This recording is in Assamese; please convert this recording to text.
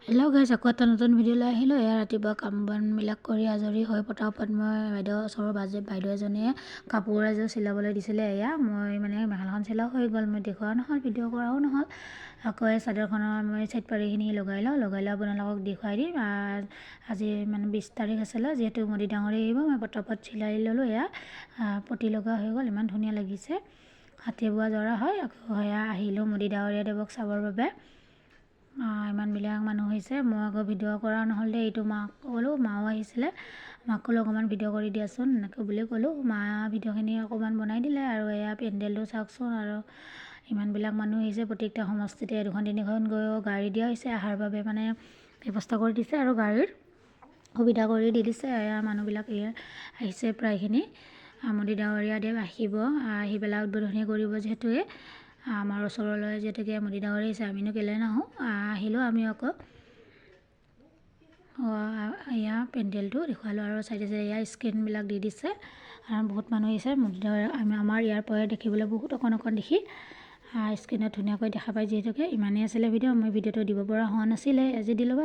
হেল্ল' গাইজ, আকৌ এটা নতুন ভিডিঅ'লৈ আহিলোঁ। এয়া ৰাতিপুৱা কাম বনবিলাক কৰি আজৰি হৈ পটাপট মই ওচৰৰ বাইদেউ এজনীয়ে কাপোৰ এযোৰ চিলাবলৈ দিছিলে। এয়া মই মেখেলাখন চিলোৱা হৈ গ'ল, মই দেখুওৱা নহ'ল, ভিডিঅ' কৰাও নহ'ল। আকৌ এই চাদৰখনৰ মই ছাইড পাৰিখিনি লগাই লওঁ আপোনালোকক দেখুৱাই দিম। আজি 20 তাৰিখ আছিলে, যিহেতু মোদী ডাঙৰি আহিব, মই পটাপট চিলাই ল'লোঁ। এয়া পতি লগা হৈ গ'ল, ইমান ধুনীয়া লাগিছে। হাতে বোৱা জৰা হয়। আকৌ এয়া আহিলোঁ মোদী ডাঙৰীয়া দেৱক চাবৰ বাবে। ইমানবিলাক মানুহ হৈছে, মই আকৌ ভিডিঅ' কৰা নহ'ল দেই। এইটো মাক ক'লোঁ, মাও আহিছিলে, মাক ক'লোঁ অকণমান ভিডিঅ' কৰি দিয়াচোন, এনেকৈ বুলি ক'লোঁ। মা ভিডিঅ'খিনি অকণমান বনাই দিলে। আৰু এয়া পেণ্ডেলটো চাওকচোন, আৰু ইমানবিলাক মানুহ আহিছে। প্ৰত্যেকটা সমষ্টিতে 2-3খন গৈও গাড়ী দিয়া হৈছে, অহাৰ বাবে ব্যৱস্থা কৰি দিছে আৰু গাড়ীৰ সুবিধা কৰি দি দিছে। এয়া মানুহবিলাক আহিছে প্ৰায়খিনি। মোদী ডাঙৰীয়া দেৱ আহিব, আহি পেলাই উদ্বোধনী কৰিব। যিহেতুকে আমাৰ ওচৰলৈ যিহেতুকে মোদী ডাঙৰীয়া আহিছে, আমিনো কেলৈ নাহোঁ। আহিলোঁ আমি আকৌ। এয়া পেণ্ডেলটো দেখুৱালোঁ, আৰু চাইডে এয়া স্ক্ৰীণবিলাক দি দিছে, আৰু বহুত মানুহ আহিছে। আমাৰ ইয়াৰ পৰাই দেখিবলৈ বহুত অকণ দেখি স্ক্ৰীণত ধুনীয়াকৈ দেখা পায়। যিহেতুকে ইমানেই আছিলে ভিডিঅ', মই ভিডিঅ'টো দিব পৰা হোৱা নাছিলে, আজি দি ল'বা।